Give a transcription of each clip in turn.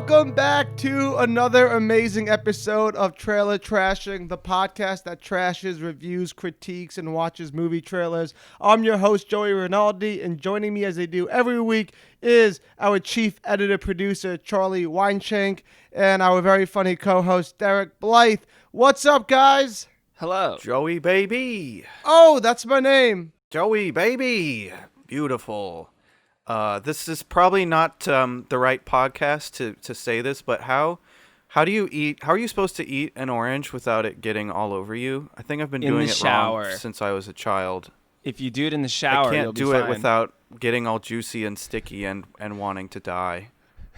Welcome back to another amazing episode of Trailer Trashing, the podcast that trashes, reviews, critiques, and watches movie trailers. I'm your host, Joey Rinaldi, and joining me as they do every week is our chief editor-producer, Charlie Weinshank, and our very funny co-host, Derek Blythe. What's up, guys? Hello. Joey baby. Oh, that's my name. Joey baby. Beautiful. This is probably not the right podcast to say this, but how do you eat? How are you supposed to eat an orange without it getting all over you? I think I've been doing it wrong since I was a child. If you do it in the shower, I you'll can't be do fine. it without getting all juicy and sticky and wanting to die.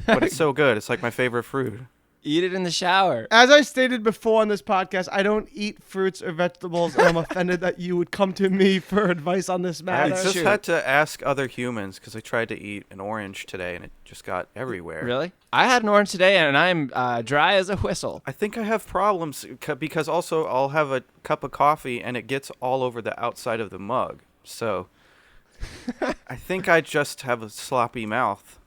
But it's so good. It's like my favorite fruit. Eat it in the shower. As I stated before on this podcast, I don't eat fruits or vegetables, and I'm offended that you would come to me for advice on this I matter. just had to ask other humans because I tried to eat an orange today and it just got everywhere. Really? I had an orange today, and I'm dry as a whistle. I think I have problems because also I'll have a cup of coffee and it gets all over the outside of the mug. So I think I just have a sloppy mouth.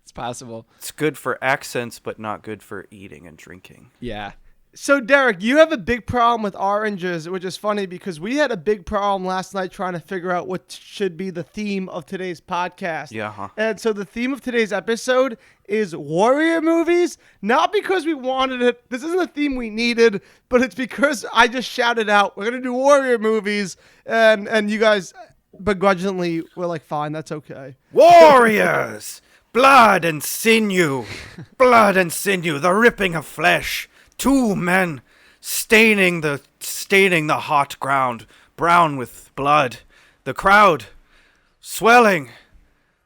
It's possible. It's good for accents, but not good for eating and drinking. Yeah. So, Derek, you have a big problem with oranges, which is funny because we had a big problem last night trying to figure out what should be the theme of today's podcast. Yeah, huh? And so the theme of today's episode is warrior movies, not because we wanted it. This isn't a theme we needed, but it's because I just shouted out, we're going to do warrior movies, and you guys begrudgingly were like, fine, that's okay. Warriors! Blood and sinew! Blood and sinew, the ripping of flesh. Two men staining the hot ground, brown with blood. The crowd swelling.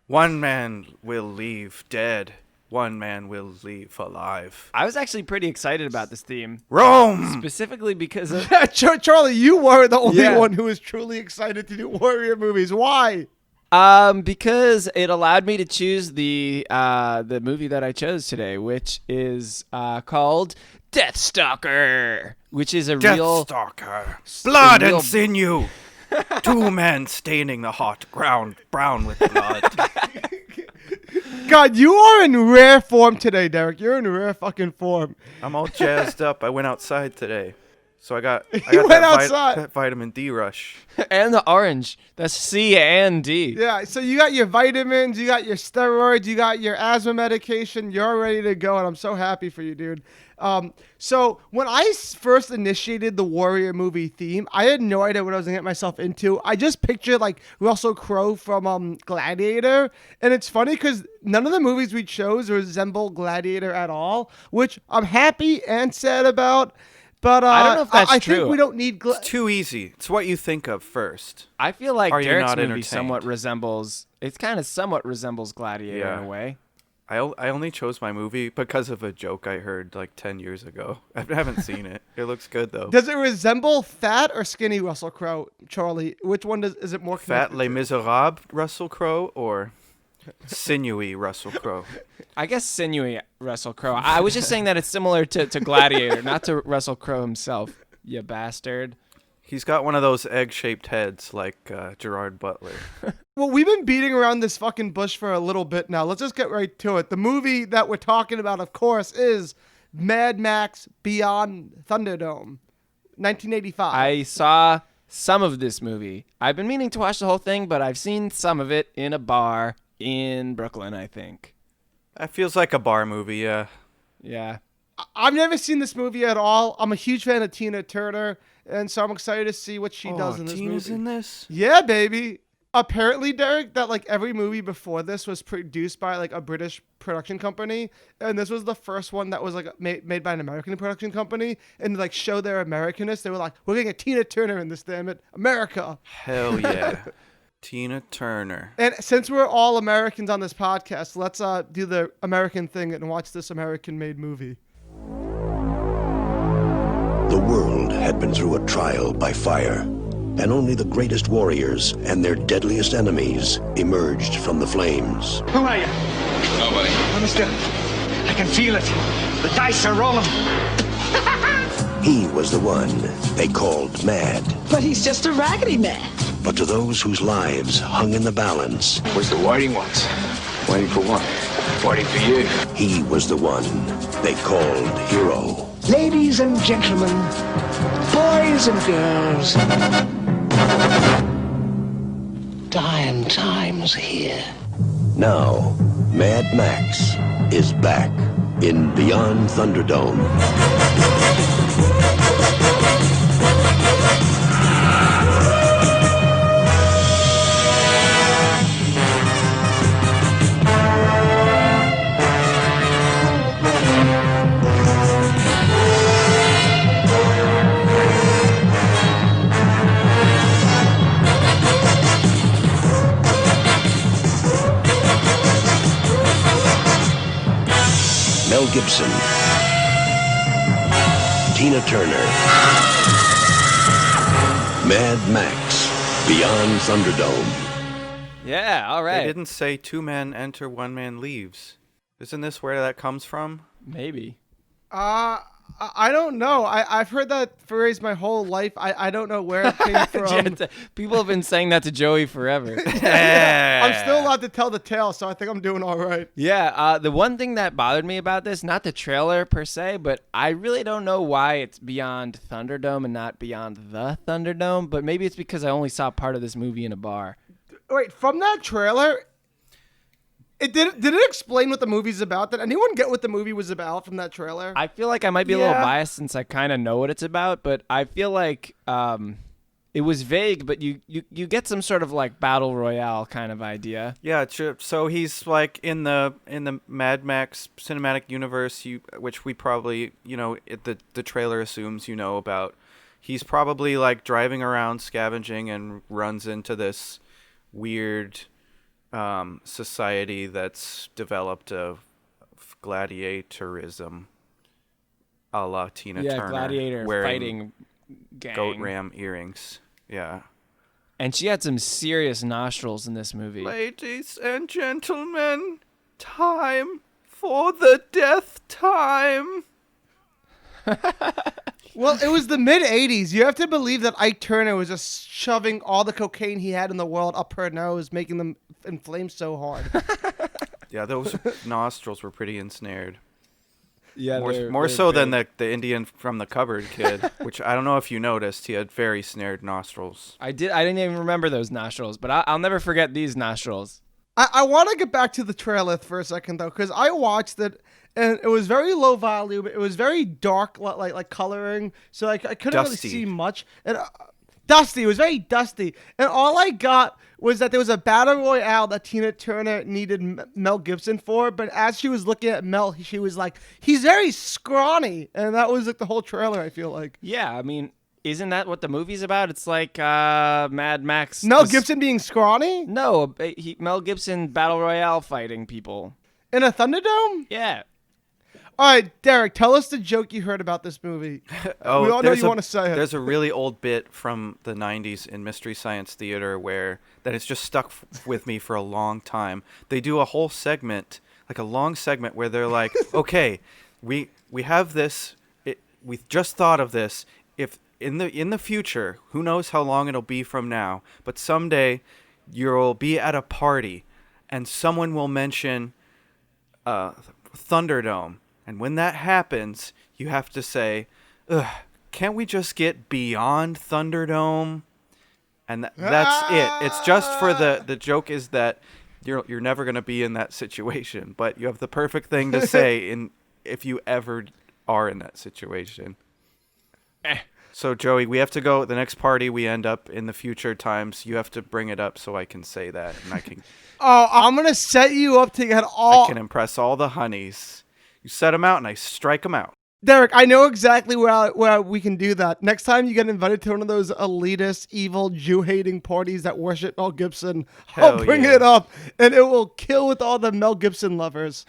One man will leave dead. One man will leave alive. I was actually pretty excited about this theme. Rome! Specifically because of... Charlie, you were the only Yeah. one who was truly excited to do warrior movies. Why? Because it allowed me to choose the movie that I chose today, which is called Deathstalker, which is a real... Deathstalker. Blood real- and sinew. Two men staining the hot ground brown with blood. God, you are in rare form today, Derek. You're in rare fucking form. I'm all jazzed up. I went outside today. So I got went outside. that vitamin D rush. and the orange. That's C and D. Yeah, so you got your vitamins, you got your steroids, you got your asthma medication. You're ready to go, and I'm so happy for you, dude. So when I first initiated the warrior movie theme, I had no idea what I was going to get myself into. I just pictured, like, Russell Crowe from Gladiator. And it's funny because none of the movies we chose resemble Gladiator at all, which I'm happy and sad about. But I don't know if that's I true. think we don't need... It's too easy. It's what you think of first. I feel like Are you Derek's not movie entertained? somewhat resembles... It kind of somewhat resembles Gladiator Yeah. in a way. I only chose my movie because of a joke I heard like 10 years ago. I haven't seen it. It looks good, though. Does it resemble fat or skinny Russell Crowe, Charlie? Which one is it more Fat connected Les to? Miserables Russell Crowe or sinewy Russell Crowe? I guess sinewy Russell Crowe. I was just saying that it's similar to Gladiator, not to Russell Crowe himself. You bastard. He's got one of those egg-shaped heads like Gerard Butler. Well, we've been beating around this fucking bush for a little bit now. Let's just get right to it. The movie that we're talking about, of course, is Mad Max Beyond Thunderdome, 1985. I saw some of this movie. I've been meaning to watch the whole thing, but I've seen some of it in a bar in Brooklyn, I think. That feels like a bar movie, yeah. Yeah. I've never seen this movie at all. I'm a huge fan of Tina Turner, and so I'm excited to see what she does in this Tina's movie. in this? Yeah, baby. Apparently, Derek, that like every movie before this was produced by like a British production company, and this was the first one that was like made by an American production company, and to, like show their Americanness, they were like, "We're gonna get Tina Turner in this, damn it, America!" Hell yeah. Tina Turner. And since we're all Americans on this podcast, let's do the American thing and watch this American-made movie. The world had been through a trial by fire, and only the greatest warriors and their deadliest enemies emerged from the flames. Who are you? Nobody. Mister, I can feel it. The dice are rolling. He was the one they called Mad. But he's just a raggedy man. But to those whose lives hung in the balance, Where's the waiting ones? Waiting for what? 40 for you. He was the one they called Hero. Ladies and gentlemen, boys and girls, dying times here. Now, Mad Max is back in Beyond Thunderdome. Mel Gibson, Tina Turner, Mad Max, Beyond Thunderdome. Yeah, all They right. didn't say 2 men enter, 1 man leaves. Isn't this where that comes from? Maybe. I don't know. I've heard that phrase my whole life. I don't know where it came from. People have been saying that to Joey forever. I'm still allowed to tell the tale, so I think I'm doing all right. Yeah, the one thing that bothered me about this, not the trailer per se, but I really don't know why it's Beyond Thunderdome and not Beyond the Thunderdome, but maybe it's because I only saw part of this movie in a bar. Wait, from that trailer, did it explain what the movie's about? Did anyone get what the movie was about from that trailer? I feel like I might be a little Yeah. biased since I kind of know what it's about, but I feel like it was vague, but you get some sort of like battle royale kind of idea. Yeah, so he's like in the Mad Max cinematic universe, which we probably, the trailer assumes you know about. He's probably like driving around scavenging and runs into this weird society that's developed of gladiatorism, a la Tina Turner. Gladiator wearing fighting gang. goat ram earrings. Yeah. And she had some serious nostrils in this movie. Ladies and gentlemen, time for the death time. Well, it was the mid 80s. You have to believe that Ike Turner was just shoving all the cocaine he had in the world up her nose, making them inflame so hard. Yeah, those nostrils were pretty ensnared. Yeah, More so than the Indian from the cupboard kid, which I don't know if you noticed. He had very snared nostrils. I didn't even remember those nostrils, but I'll never forget these nostrils. I want to get back to the trailer for a second, though, because I watched it, and it was very low volume. It was very dark, like coloring, so I couldn't really Dusty. see much. And dusty. It was very dusty. And all I got was that there was a battle royale that Tina Turner needed Mel Gibson for, but as she was looking at Mel, she was like, he's very scrawny. And that was like the whole trailer, I feel like. Yeah, I mean, isn't that what the movie's about? It's like Mad Max. Mel Gibson being scrawny? No, Mel Gibson battle royale fighting people. In a Thunderdome? Yeah. All right, Derek, tell us the joke you heard about this movie. We all know you want to say it. There's a really old bit from the 90s in Mystery Science Theater that it's just stuck with me for a long time. They do a whole segment, like a long segment, where they're like, okay, we have this, we just thought of this. If in the future, who knows how long it'll be from now, but someday you'll be at a party and someone will mention Thunderdome. And when that happens, you have to say, ugh, can't we just get beyond Thunderdome? And that's it. It's just for the joke is that you're never going to be in that situation, but you have the perfect thing to say if you ever are in that situation. So, Joey, we have to go. The next party we end up in the future times, you have to bring it up so I can say that. And I can Oh, I'm going to set you up to get all... I can impress all the honeys. You set them out and I strike them out. Derek, I know exactly where we can do that. Next time you get invited to one of those elitist, evil, Jew-hating parties that worship Mel Gibson, I'll Hell bring yeah. it up, and it will kill with all the Mel Gibson lovers.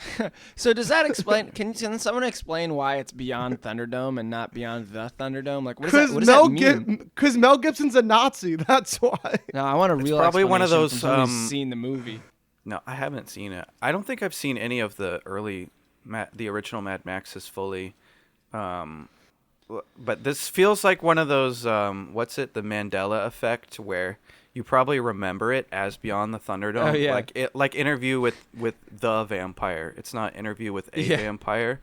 So does that explain? Can someone explain why it's Beyond Thunderdome and not Beyond the Thunderdome? Like, what does that mean? Because Mel Gibson's a Nazi, that's why. No, I want a real. probably one of explanation those, from someone who's seen the movie. No, I haven't seen it. I don't think I've seen any of the early, the original Mad Maxes fully. But this feels like one of those, what's it, the Mandela effect, where you probably remember it as Beyond the Thunderdome. Oh, yeah. Like Interview with the Vampire. It's not Interview with a Yeah. Vampire,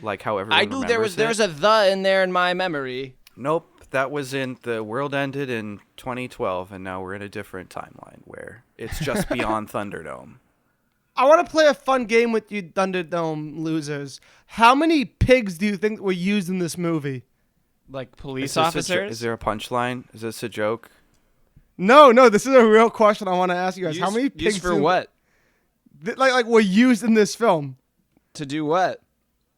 like how everyone I knew there was remembers there's it. a the in there in my memory. Nope, that was in the world ended in 2012, and now we're in a different timeline where it's just Beyond Thunderdome. I want to play a fun game with you, Thunderdome losers. How many pigs do you think were used in this movie? Like police Is this officers. is there a punchline? Is this a joke? No, this is a real question I want to ask you guys. How many pigs used for what? like were used in this film? To do what?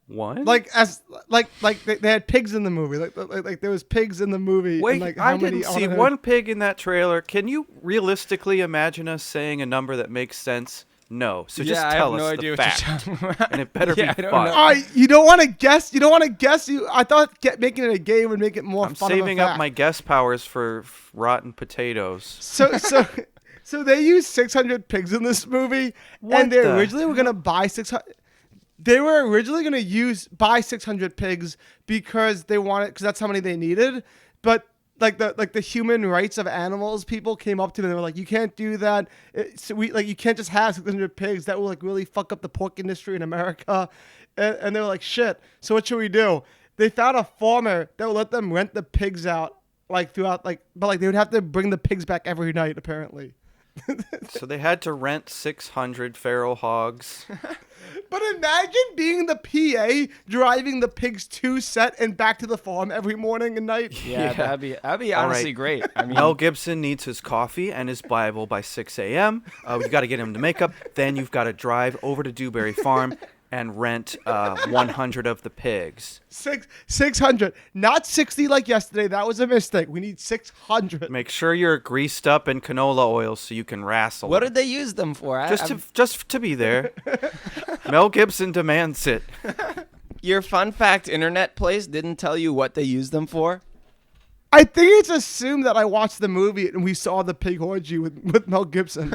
What? Like they had pigs in the movie. Like there was pigs in the movie. Wait, and like how I didn't see wanna- one pig in that trailer. Can you realistically imagine us saying a number that makes sense? No. So just I tell have no us idea the what fact. you're talking about. And it better Yeah, I be don't fun. know. You don't want to guess. You don't want to guess. I thought making it a game would make it more I'm fun. saving of a up fact. my guess powers for rotten potatoes. So they used 600 pigs in this movie, What and they the originally were gonna buy 600. They were originally gonna buy 600 pigs because that's how many they needed. But like the human rights of animals people came up to them and they were like, you can't do that. You can't just have 600 pigs. That will like really fuck up the pork industry in America. And they were like, shit. So what should we do? They found a farmer that would let them rent the pigs out throughout but they would have to bring the pigs back every night apparently. So they had to rent 600 feral hogs. But imagine being the PA driving the pigs to set and back to the farm every morning and night. Yeah, that'd be All honestly right. great. I mean, Mel Gibson needs his coffee and his Bible by 6 a.m. You got to get him to makeup. Then you've got to drive over to Dewberry Farm and rent 100 of the pigs. 600, not 60 like yesterday. That was a mistake. We need 600. Make sure you're greased up in canola oil so you can wrestle. what did they use them for? Just to be there. Mel Gibson demands it. Your fun fact internet place didn't tell you what they used them for? I think it's assumed that I watched the movie and we saw the pig orgy with Mel Gibson.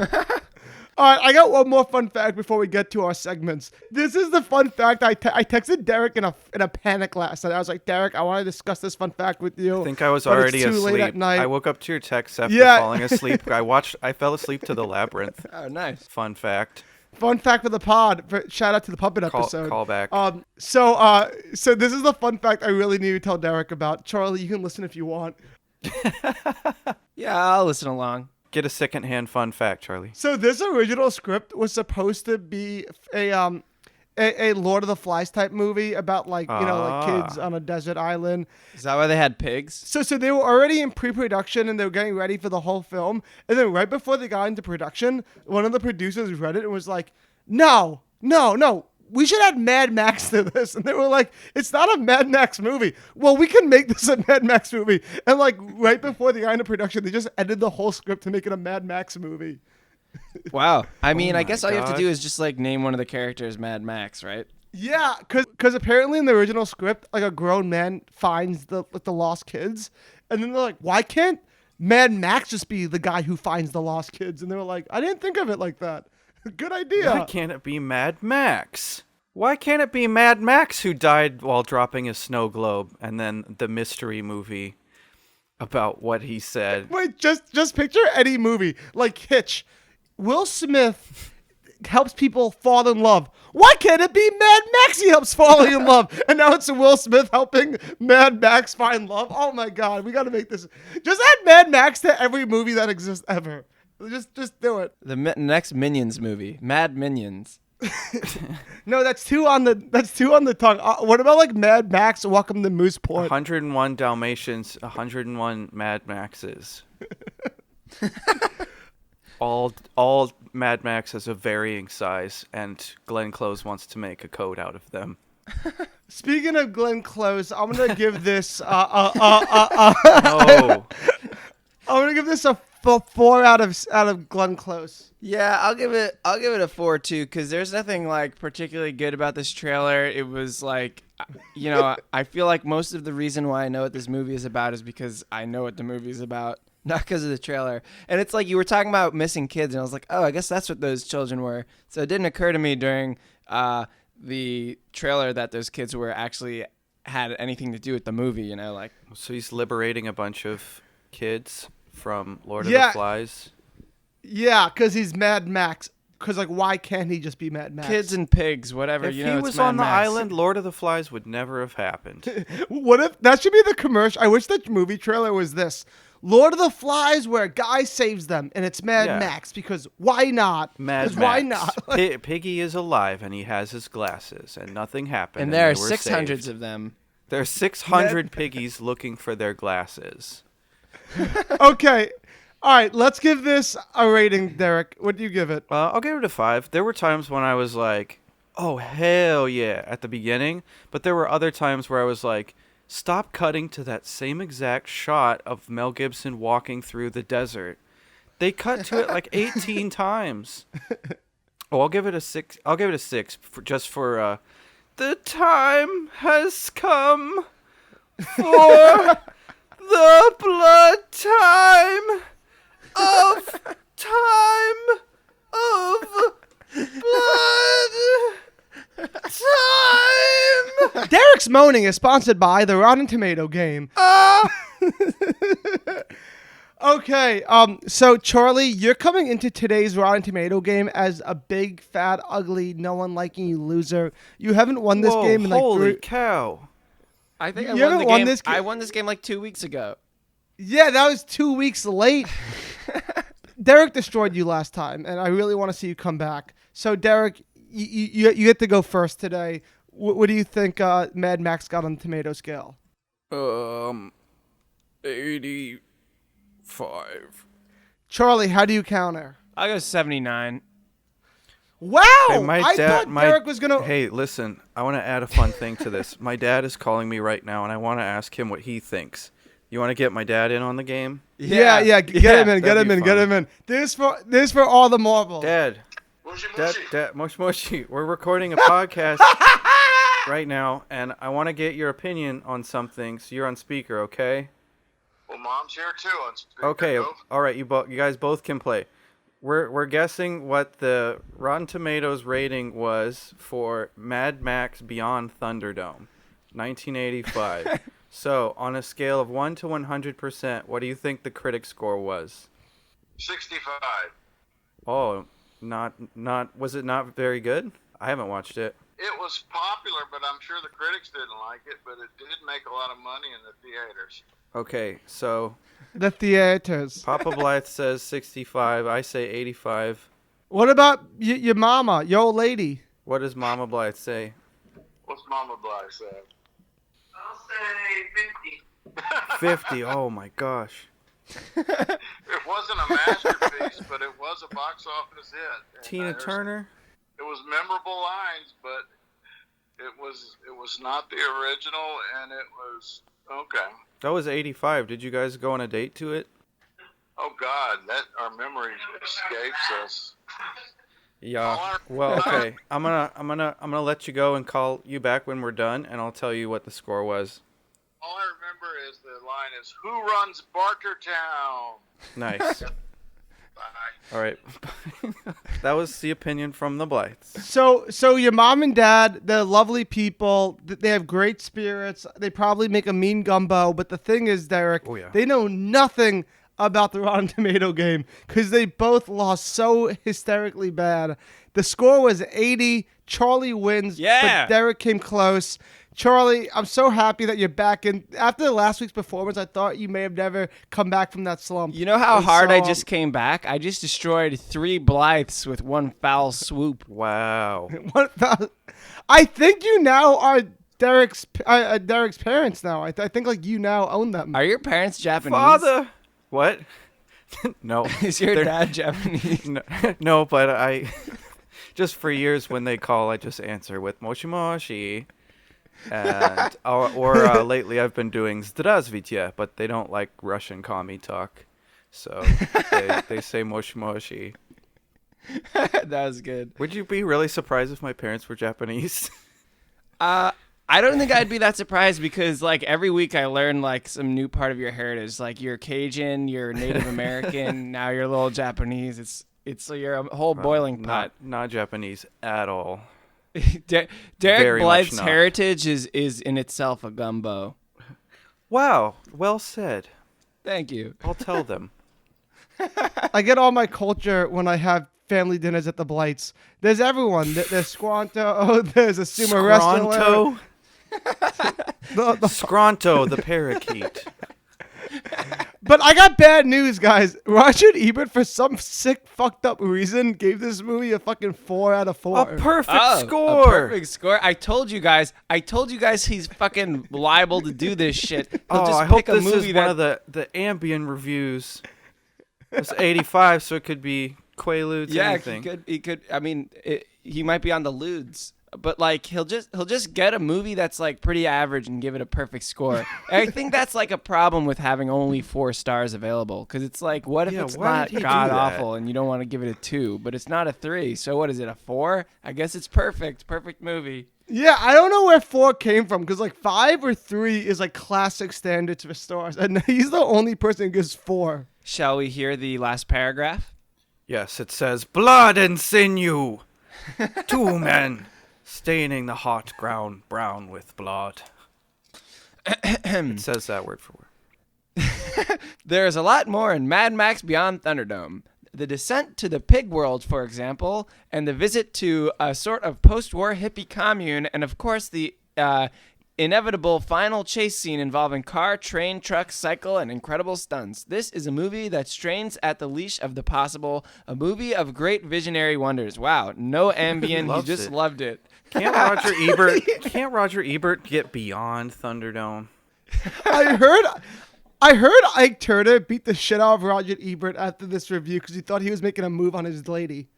All right, I got one more fun fact before we get to our segments. This is the fun fact. I texted Derek in a panic last night. I was like, Derek, I want to discuss this fun fact with you. I think I was but it's already too asleep. late at night. I woke up to your text after Yeah. falling asleep. I fell asleep to the labyrinth. Oh, nice. Fun fact. Fun fact for the pod. Shout out to the puppet episode. Call back. So this is the fun fact I really need to tell Derek about. Charlie, you can listen if you want. Yeah, I'll listen along. Get a secondhand fun fact, Charlie. So this original script was supposed to be a Lord of the Flies type movie about like kids on a desert island. Is that why they had pigs? So they were already in pre-production and they were getting ready for the whole film. And then right before they got into production, one of the producers read it and was like, no, we should add Mad Max to this. And they were like, it's not a Mad Max movie. Well, we can make this a Mad Max movie. And like right before they got into production, they just edited the whole script to make it a Mad Max movie. Wow. I mean, I my guess all you have to God. do is just like name one of the characters Mad Max, right? Yeah, because apparently in the original script, like a grown man finds the lost kids. And then they're like, why can't Mad Max just be the guy who finds the lost kids? And they were like, I didn't think of it like that. Good idea. Why can't it be Mad Max? Why can't it be Mad Max who died while dropping a snow globe, and then the mystery movie about what he said? Wait, just picture any movie like Hitch. Will Smith helps people fall in love. Why can't it be Mad Max he helps falling in love? And now it's Will Smith helping Mad Max find love. Oh my God, we got to make this. Just add Mad Max to every movie that exists ever. Just do it. The next Minions movie, Mad Minions. No, that's two on the tongue. What about like Mad Max? Welcome to Mooseport. 101 Dalmatians, 101 Mad Maxes. all Mad Maxes of varying size, and Glenn Close wants to make a coat out of them. Speaking of Glenn Close, I'm gonna give this. Oh, I'm gonna give this a 4 out of Glenn Close. Yeah, I'll give it a 4 too, because there's nothing like particularly good about this trailer. It was like, I feel like most of the reason why I know what this movie is about is because I know what the movie is about, not because of the trailer. And it's like you were talking about missing kids, and I was like, oh, I guess that's what those children were. So it didn't occur to me during the trailer that those kids were actually had anything to do with the movie. You know, like So he's liberating a bunch of kids from Lord of Yeah. the Flies. Yeah, because he's Mad Max. Because, like, why can't he just be Mad Max? kids and pigs, whatever. If you he know, it's was Mad on the Max. island, Lord of the Flies would never have happened. What if that should be the commercial? I wish the movie trailer was this: Lord of the Flies, where a guy saves them, and it's Mad Yeah. Max. Because why not? Mad 'Cause Max. why not? Piggy is alive and he has his glasses and nothing happened. And there are they were 600s saved. of them. There are 600 piggies looking for their glasses. Okay, all right. Let's give this a rating, Derek. What do you give it? I'll give it a 5. There were times when I was like, oh, hell yeah, at the beginning. But there were other times where I was like, stop cutting to that same exact shot of Mel Gibson walking through the desert. They cut to it like 18 times. Oh, I'll give it a 6. I'll give it a 6 just for the time has come for the blood time of blood time. Derek's Moaning is sponsored by the Rotten Tomato game. Okay, so Charlie, you're coming into today's Rotten Tomato game as a big, fat, ugly, no one liking you loser. You haven't won this Whoa, game in like holy 3. cow. I think You I haven't won the won game. this I game- won this game like 2 weeks ago. Yeah, that was 2 weeks late. Derek destroyed you last time, and I really want to see you come back. So, Derek, you get to go first today. What do you think Mad Max got on the tomato scale? 85. Charlie, how do you counter? I'll go 79. Wow! Hey, I thought Derek was going to... Hey, listen, I want to add a fun thing to this. My dad is calling me right now, and I want to ask him what he thinks. You want to get my dad in on the game? Yeah, get him in, get that'd him be in, get fun. him in. This for all the marbles. Dad, Moshi. Moshi Moshi, we're recording a podcast right now, and I want to get your opinion on something, so you're on speaker, okay? Well, Mom's here too on speaker. Okay, Go. all right, you guys both can play. We're guessing what the Rotten Tomatoes rating was for Mad Max Beyond Thunderdome, 1985. So, on a scale of 1 to 100%, what do you think the critic score was? 65. Oh, was it not very good? I haven't watched it. It was popular, but I'm sure the critics didn't like it, but it did make a lot of money in the theaters. Okay, so The theaters. Papa Blythe says 65. I say 85. What about your mama, your old lady? What does Mama Blythe say? What's Mama Bly say? I'll say 50. 50. Oh my gosh. It wasn't a masterpiece, but it was a box office hit. And Tina there's- Turner? It was memorable lines, but it was not the original, and it was okay. That was 85. Did you guys go on a date to it? Oh God, that our memory escapes us. Yeah. Well, okay. I'm gonna let you go and call you back when we're done, and I'll tell you what the score was. All I remember is the line is, "Who runs Bartertown?" Nice. Bye. All right. That was the opinion from the Blythes. So your mom and dad, they're lovely people. They have great spirits. They probably make a mean gumbo. But the thing is, Derek, Oh, yeah. they know nothing about the Rotten Tomato game because they both lost so hysterically bad. The score was 80. Charlie wins, Yeah. but Derek came close. Charlie, I'm so happy that you're back in. After last week's performance, I thought you may have never come back from that slump. You know how And hard so, I just came back? I just destroyed 3 Blythes with one foul swoop. Wow. What the, I think you now are Derek's parents now. I think like you now own them. Are your parents Japanese? Father. What? No. Is your They're- dad Japanese? No, but I just for years when they call, I just answer with Moshi Moshi. And or lately I've been doing Zdravstvuyte, but they don't like Russian commie talk, so they say Moshi Moshi. That was good. Would you be really surprised if my parents were Japanese? I don't think I'd be that surprised because like every week I learn like some new part of your heritage. Like you're Cajun, you're Native American, now you're a little Japanese. It's you're a whole boiling pot. Not Japanese at all. Derek Very much Blythe's not. heritage is in itself a gumbo. Wow, well said. Thank you. I'll tell them. I get all my culture when I have family dinners at the Blights. There's everyone. There's Squanto. There's a sumo wrestler. Scronto, The- Scronto, the parakeet. But I got bad news, guys. Roger Ebert, for some sick, fucked up reason, gave this movie a fucking 4 out of 4. A perfect Oh, score. A perfect score. I told you guys he's fucking liable to do this shit. He'll Oh, just I hope pick a this movie is that one of the Ambien reviews. It's 85, so it could be Quaaludes. yeah, anything. he could. I mean, he might be on the lewds, but like he'll just get a movie that's like pretty average and give it a perfect score. And I think that's like a problem with having only 4 stars available, because it's like, what if Yeah, it's why not did he do god that? awful and you don't want to give it a 2, but it's not a 3. So what is it, a 4? I guess it's perfect movie. Yeah, I don't know where 4 came from, because like 5 or 3 is like classic standards for stars, and he's the only person who gives 4. Shall we hear the last paragraph? Yes, it says, blood and sinew. 2 men staining the hot ground brown with blood. It says that word for word. There is a lot more in Mad Max Beyond Thunderdome. The descent to the pig world, for example, and the visit to a sort of post-war hippie commune, and of course the inevitable final chase scene involving car, train, truck, cycle, and incredible stunts. This is a movie that strains at the leash of the possible, a movie of great visionary wonders. Wow, no Ambien, he Loves just it. loved it. Can't Roger Ebert get beyond Thunderdome? I heard Ike Turner beat the shit out of Roger Ebert after this review because he thought he was making a move on his lady.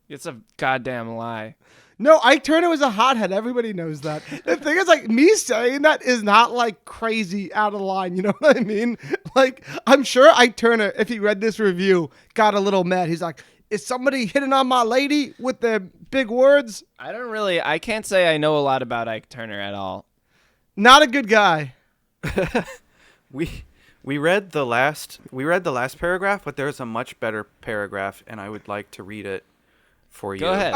It's a goddamn lie. No, Ike Turner was a hothead. Everybody knows that. The thing is, like, me saying that is not, like, crazy out of line. You know what I mean? Like, I'm sure Ike Turner, if he read this review, got a little mad. He's like, is somebody hitting on my lady with their big words? I can't say I know a lot about Ike Turner at all. Not a good guy. We read the last paragraph, but there's a much better paragraph, and I would like to read it for you. Go ahead.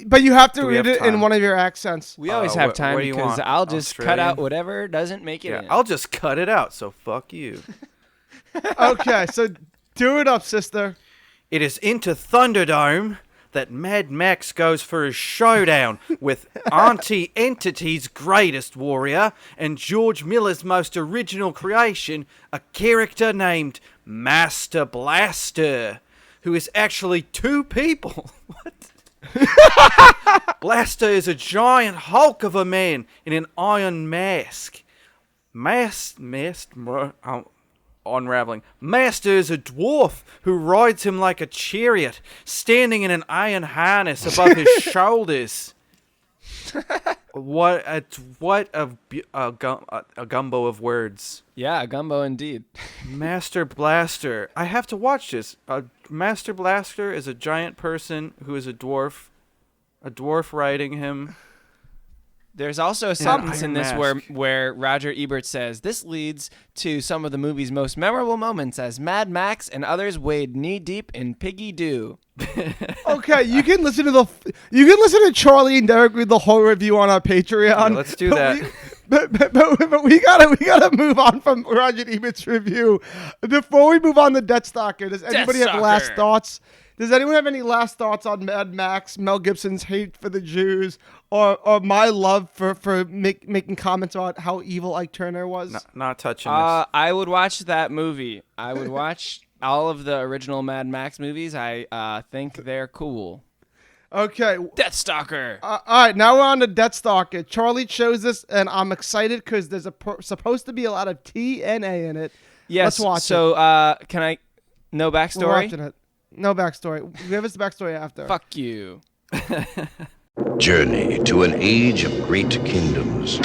But you have to Do we read have it in time? one of your accents. We always have time what do you because want? I'll just cut out Australian? whatever doesn't make it Yeah, in. I'll just cut it out, so fuck you. Okay, so do it up, sister. It is into Thunderdome that Mad Max goes for a showdown with Auntie Entity's greatest warrior and George Miller's most original creation, a character named Master Blaster, who is actually 2 people. What? Blaster is a giant hulk of a man in an iron mask. Unraveling. Master is a dwarf who rides him like a chariot, standing in an iron harness above his shoulders. What a gumbo of words. Yeah, a gumbo indeed. Master Blaster. I have to watch this. Master Blaster is a giant person who is a dwarf riding him. There's also a an sentence in iron this mask. where Roger Ebert says, this leads to some of the movie's most memorable moments as Mad Max and others wade knee-deep in Piggy Doo. Okay, you can listen to Charlie and Derek read the whole review on our Patreon. Yeah, let's do that. But we gotta move on from Roger Ebert's review. Before we move on to Death Stalker, does anybody have last Stalker. thoughts? Does anyone have any last thoughts on Mad Max, Mel Gibson's hate for the Jews, or my love for making comments about how evil Ike Turner was? Not touching this. I would watch that movie. I would watch all of the original Mad Max movies. I think they're cool. Okay. Death Stalker. All right, now we're on to Death Stalker. Charlie chose this, and I'm excited because there's supposed to be a lot of TNA in it. Yes. Let's watch so, can I? No We're backstory. watching it. No backstory. Give us the backstory after. Fuck you. Journey to an age of great kingdoms.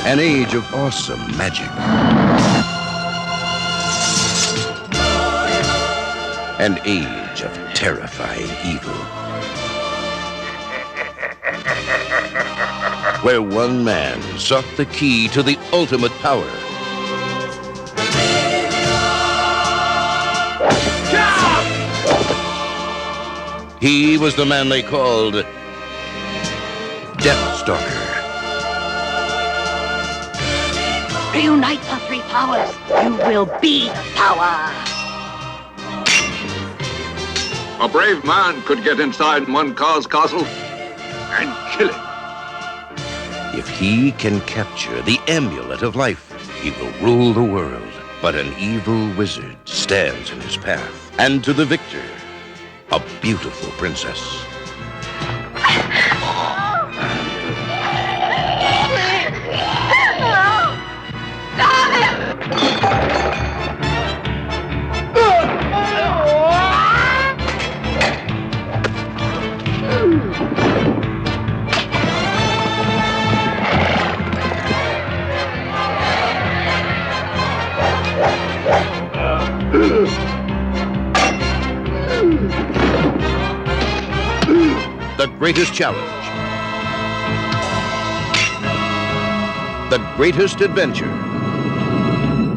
An age of awesome magic. An age of terrifying evil. Where one man sought the key to the ultimate power. He was the man they called Deathstalker. Reunite the three powers. You will be power. A brave man could get inside one car's castle and kill it. If he can capture the amulet of life, he will rule the world. But an evil wizard stands in his path. And to the victor, a beautiful princess. The greatest challenge. The greatest adventure.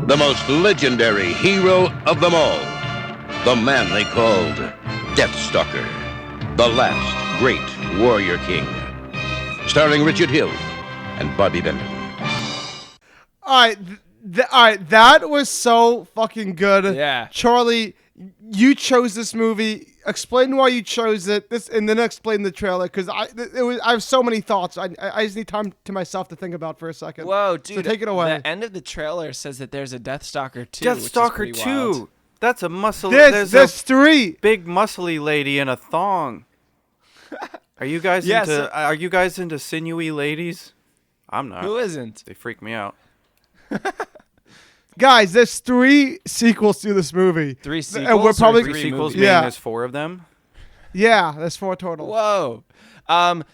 The most legendary hero of them all. The man they called Deathstalker. The last great warrior king. Starring Richard Hill and Bobby Benton. All right, that was so fucking good. Yeah. Charlie, you chose this movie. Explain why you chose it. And then explain the trailer, because I have so many thoughts. I just need time to myself to think about for a second. Whoa, dude. So take it away. The end of the trailer says that there's a Deathstalker 2. Deathstalker 2. That's a muscle. There's 3. Big muscly lady in a thong. Are you guys Yes. into sinewy ladies? I'm not. Who isn't? They freak me out. Guys, there's 3 sequels to this movie. 3 sequels? And we're probably or 3 Sequels movies? meaning Yeah. there's 4 of them. Yeah, there's 4 total. Whoa.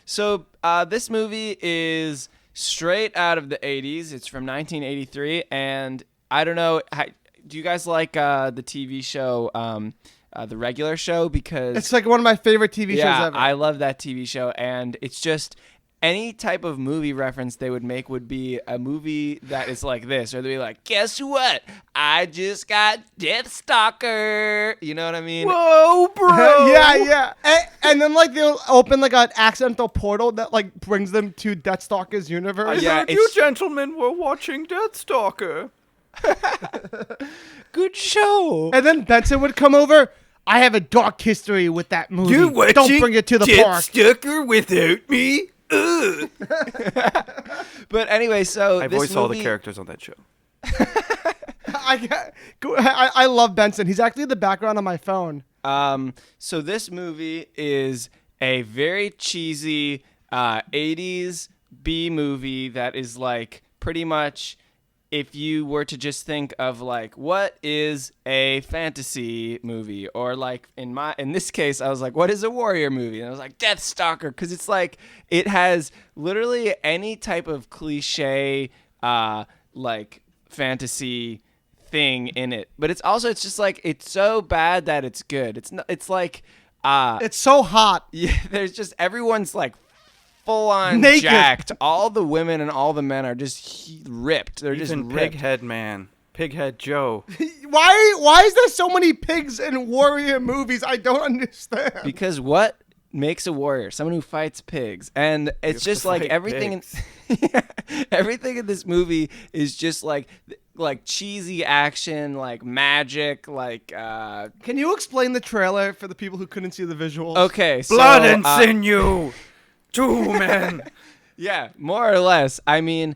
So this movie is straight out of the 80s. It's from 1983. And I don't know, do you guys like the TV show, The Regular Show? Because It's like one of my favorite TV shows ever. I love that TV show. And it's just any type of movie reference they would make would be a movie that is like this. Or they'd be like, guess what? I just got Deathstalker. You know what I mean? Whoa, bro! yeah. And then like they'll open like an accidental portal that like brings them to Deathstalker's universe. Yeah, You it's- gentlemen were watching Deathstalker. Good show. And then Benson would come over. I have a dark history with that movie. Don't bring it to the park. Deathstalker without me? Ugh. But anyway, so I this voice all the movie- characters on that show. I love Benson. He's actually in the background on my phone. So this movie is a very cheesy 80s B movie that is like pretty much, if you were to just think of like what is a fantasy movie, or like in this case I was like, what is a warrior movie? And I was like, Deathstalker, because it's like it has literally any type of cliche like fantasy thing in it, but it's just like it's so bad that it's good. It's like It's so hot. yeah, there's just everyone's like full on Naked. jacked. All the women and all the men are just ripped. They're Even just ripped. Pighead Man. Pighead Joe. Why is there so many pigs in warrior movies? I don't understand. Because what makes a warrior? Someone who fights pigs. And it's have just to like fight everything in everything in this movie is just like cheesy action, like magic, like Can you explain the trailer for the people who couldn't see the visuals? okay, so Blood and sinew. 2 men. yeah, more or less. I mean,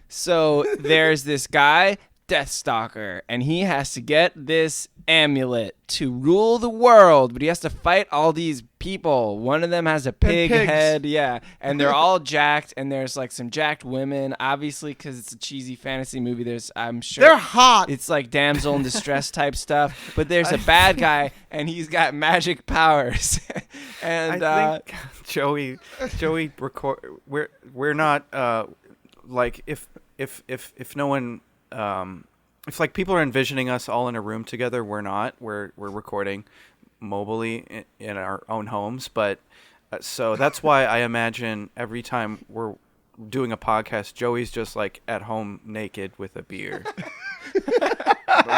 so there's this guy, Deathstalker, and he has to get this amulet to rule the world, but he has to fight all these people. One of them has a pig pigs. head, yeah, and they're all jacked, and there's like some jacked women, obviously, because it's a cheesy fantasy movie. I'm sure They're hot. it's like damsel in distress type stuff, but there's a bad guy, and he's got magic powers, and I think Joey record. We're not like if no one if like people are envisioning us all in a room together, we're not. We're recording mobily in our own homes, but so that's why I imagine every time we're doing a podcast, Joey's just like at home naked with a beer.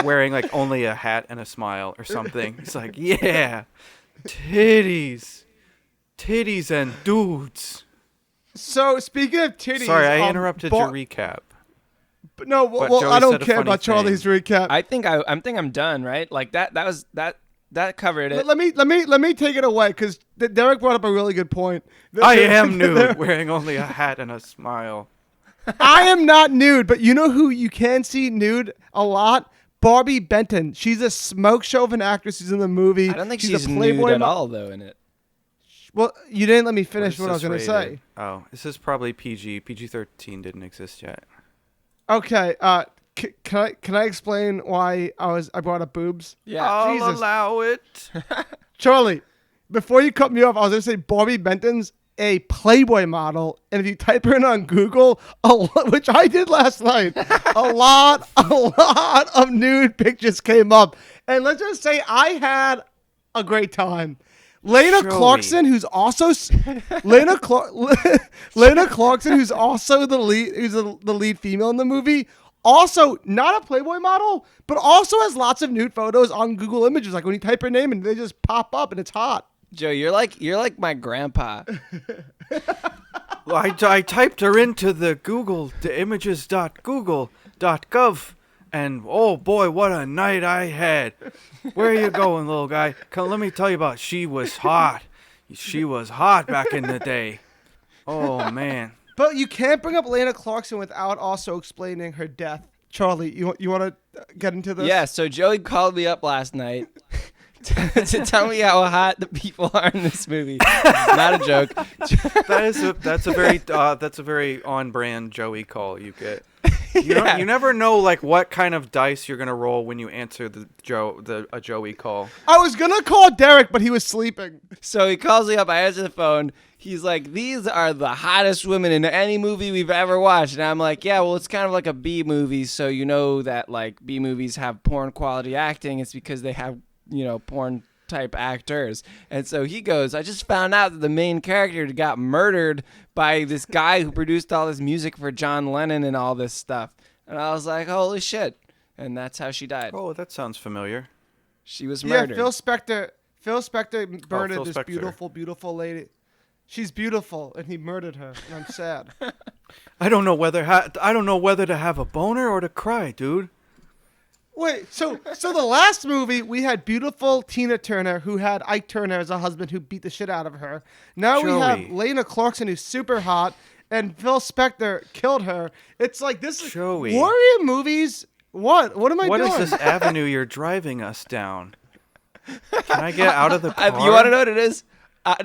Wearing like only a hat and a smile or something. It's like, yeah, Titties and dudes. So speaking of titties, Sorry, I interrupted your recap. But no, But well, Joey I don't said a care funny about Charlie's recap. I think I'm done, right? Like that covered it. Let me take it away because Derek brought up a really good point. I am nude, wearing only a hat and a smile. I am not nude, but you know who you can see nude a lot? Barbie Benton. She's a smoke show of an actress who's in the movie. I don't think she's she's a nude Playboy at all, though, in it. Well, you didn't let me What finish is what I was this going to say. rated? Oh, this is probably PG. PG-13 didn't exist yet. Okay. Can I explain why I brought up boobs? Yeah. I'll Jesus. allow it. Charlie, before you cut me off, I was going to say Barbie Benton's a Playboy model, and if you type her in on Google, which I did last night, a lot of nude pictures came up, and let's just say I had a great time. Lena Joey. Clarkson, who's also Lena Clarkson, who's also the lead female in the movie, also not a Playboy model, but also has lots of nude photos on Google Images. Like when you type her name and they just pop up, and it's hot. Joe, you're like my grandpa. Well, I typed her into the images.google.gov, and oh boy, what a night I had. Where are you going, little guy? Let me tell you about. She was hot. She was hot back in the day. Oh man. But you can't bring up Lena Clarkson without also explaining her death. Charlie, you want to get into this? Yeah, so Joey called me up last night to tell me how hot the people are in this movie. Not a joke. That's a very on brand Joey call you get. You never know like what kind of dice you're gonna roll when you answer a Joey call. I was gonna call Derek, but he was sleeping. So he calls me up. I answer the phone. He's like, "These are the hottest women in any movie we've ever watched." And I'm like, "Yeah, well, it's kind of like a B movie, so you know that like B movies have porn quality acting. It's because they have porn type actors." And so he goes, "I just found out that the main character got murdered by this guy who produced all this music for John Lennon and all this stuff." And I was like, "Holy shit!" And that's how she died. Oh, that sounds familiar. She was murdered. Yeah, Phil Spector murdered Phil this Spector. beautiful lady. She's beautiful, and he murdered her, and I'm sad. I don't know whether to have a boner or to cry, dude. Wait, so the last movie we had beautiful Tina Turner, who had Ike Turner as a husband, who beat the shit out of her. Now we have Joey. Lena Clarkson, who's super hot, and Phil Spector killed her. It's like this Joey. Warrior movies. What am I What doing? is this avenue you're driving us down? Can I get out of the car? You want to know what it is?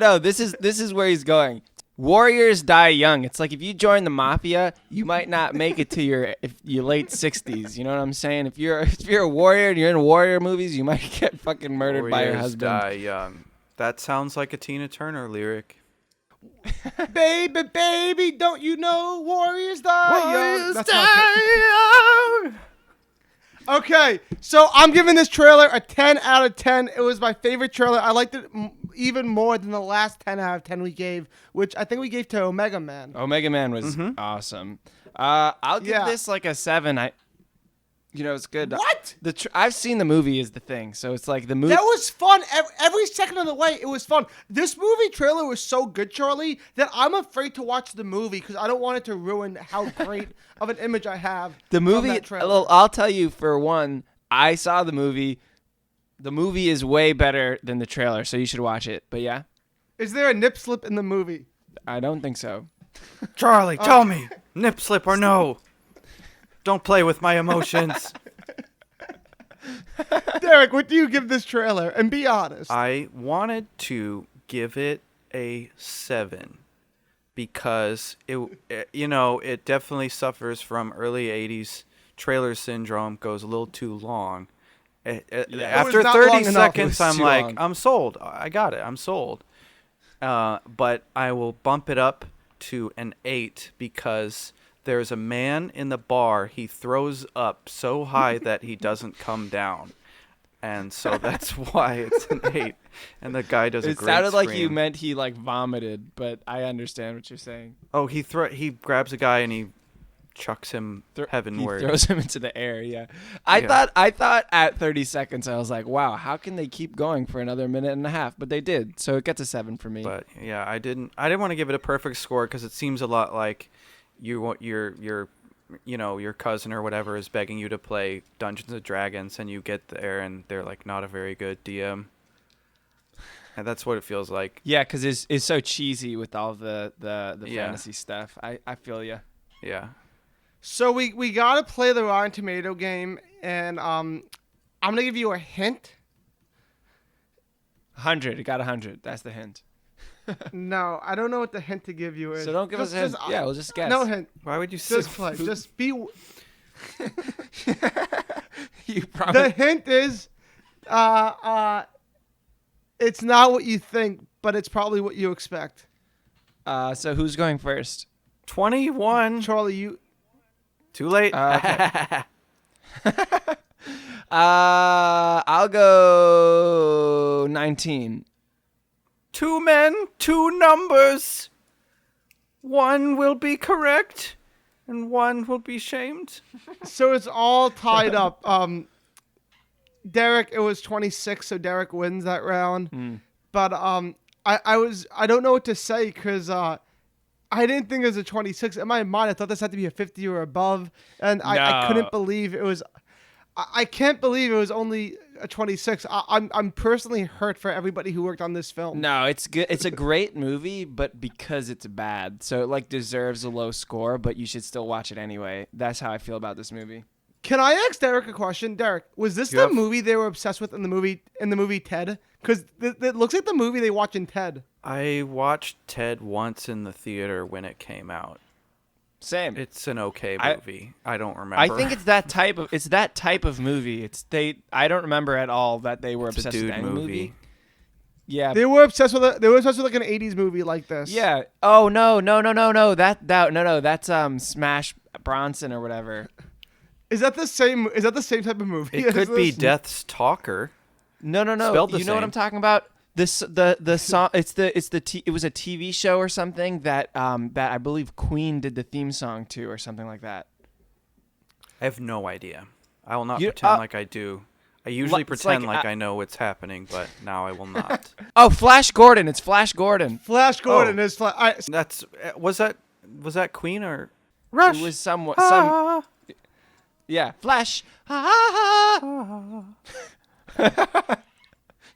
No, this is where he's going. Warriors die young. It's like if you join the mafia, you might not make it to your late 60s. You know what I'm saying? If you're a warrior and you're in warrior movies, you might get fucking murdered by your Warriors husband. die young. That sounds like a Tina Turner lyric. Baby, baby, don't you know Warriors die young? That's young. Okay, so I'm giving this trailer a 10 out of 10. It was my favorite trailer. I liked it even more than the last 10 out of 10 we gave, which I think we gave to Omega Man. Omega Man was awesome. I'll give Yeah. this like a 7. It's good. What? I've seen the movie is the thing, so it's like the movie. That was fun. Every second of the way, it was fun. This movie trailer was so good, Charlie, that I'm afraid to watch the movie because I don't want it to ruin how great of an image I have. The from movie, that trailer. I'll tell you for one, I saw the movie. The movie is way better than the trailer, so you should watch it. But yeah, Is there a nip slip in the movie? I don't think so. Charlie, tell me, nip slip or no? Don't play with my emotions. Derek, what do you give this trailer? And be honest. I wanted to give it a 7 because it definitely suffers from early 80s trailer syndrome, goes a little too long. After not 30 long enough. seconds, It was I'm too like, long. I'm sold. I got it. I'm sold. But I will bump it up to an 8 because there's a man in the bar. He throws up so high that he doesn't come down. And so that's why it's an 8. And the guy does a It great sounded like you scream. meant he like vomited, but I understand what you're saying. Oh, he grabs a guy and he chucks him He heavenward. throws him into the air. Yeah, I thought at 30 seconds I was like, wow, how can they keep going for another minute and a half? But they did, so it gets a 7 for me. But yeah, I didn't want to give it a perfect score because it seems a lot like your cousin or whatever is begging you to play Dungeons and Dragons, and you get there and they're like not a very good DM. And that's what it feels like. Yeah, because it's so cheesy with all the Yeah. fantasy stuff. I feel you. Yeah. So we gotta play the Rotten Tomato game, and I'm gonna give you a hint. 100. It got 100. That's the hint. No, I don't know what the hint to give you is. So don't give us a hint. Yeah, we'll just guess. No hint. Why would you Just play. Just be. You The probably. hint is, it's not what you think, but it's probably what you expect. So who's going first? 21. Charlie, you. Too late. Okay. I'll go 19. 2 men, 2 numbers. 1 will be correct, and 1 will be shamed. So it's all tied up. Derek, it was 26, so Derek wins that round. But I don't know what to say because I didn't think it was a 26. In my mind, I thought this had to be a 50 or above, and I couldn't No. believe it was. I can't believe it was only a 26. I'm personally hurt for everybody who worked on this film. No, it's good. It's a great movie, but because it's bad, so it like deserves a low score. But you should still watch it anyway. That's how I feel about this movie. Can I ask Derek a question? Derek, was this You the have- movie they were obsessed with in the movie Ted? Because it looks like the movie they watch in Ted. I watched Ted once in the theater when it came out. Same. It's an okay I- movie. I don't remember. I think it's that type of movie. I don't remember at all that they were It's a obsessed dude with any movie. movie. Yeah. They were obsessed with like an 80s movie like this. Yeah. Oh no. That's Smash Bronson or whatever. Is that the same type of movie? It could as be this? Death's Talker. No. Spelled the You know what same. I'm talking about? The song. It was a TV show or something that I believe Queen did the theme song to or something like that. I have no idea. I will not You- pretend like I do. I usually it's pretend like, like I know what's happening, but now I will not. Oh, Flash Gordon. It's Flash Gordon. Flash Gordon Oh. is Flash. That's was that Queen or Rush? It was some Ah. yeah, Flash.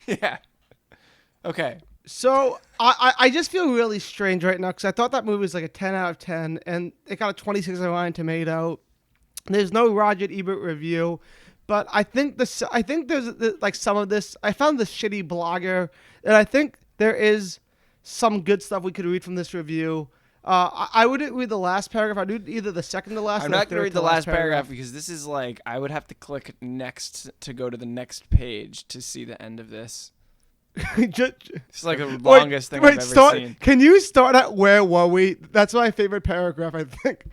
Yeah. Okay. So I just feel really strange right now because I thought that movie was like a 10 out of 10, and it got a 26 on Rotten Tomato. There's no Roger Ebert review, but I think there's like some of this. I found this shitty blogger, and I think there is some good stuff we could read from this review. I wouldn't read the last paragraph. I'd read either the second to last. I'm or not the going to third read to the last paragraph because this is like I would have to click next to go to the next page to see the end of this. It's like the longest thing I've ever seen. Can you start at where were we? That's my favorite paragraph, I think.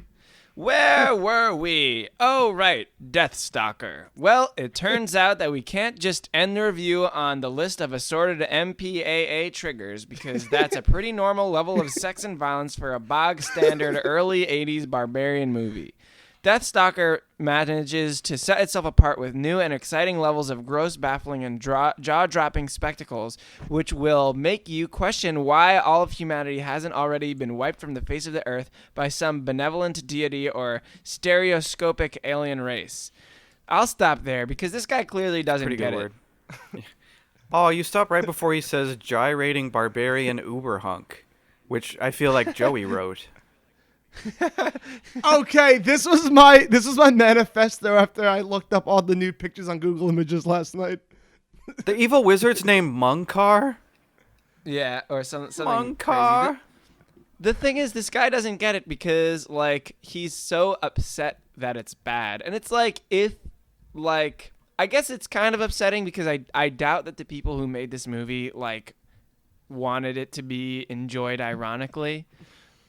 Where were we? Oh, right. Deathstalker. Well, it turns out that we can't just end the review on the list of assorted MPAA triggers because that's a pretty normal level of sex and violence for a bog standard early 80s barbarian movie. Deathstalker manages to set itself apart with new and exciting levels of gross, baffling, and jaw-dropping spectacles, which will make you question why all of humanity hasn't already been wiped from the face of the earth by some benevolent deity or stereoscopic alien race. I'll stop there because this guy clearly doesn't Pretty get good it. word. Oh, you stop right before he says gyrating barbarian uberhunk, which I feel like Joey wrote. Okay, this was my manifesto after I looked up all the new pictures on Google Images last night. The evil wizard's named Munkar? Yeah, or something Munkar? crazy. The thing is, this guy doesn't get it because, like, he's so upset that it's bad. And it's like, I guess it's kind of upsetting because I doubt that the people who made this movie, like, wanted it to be enjoyed ironically.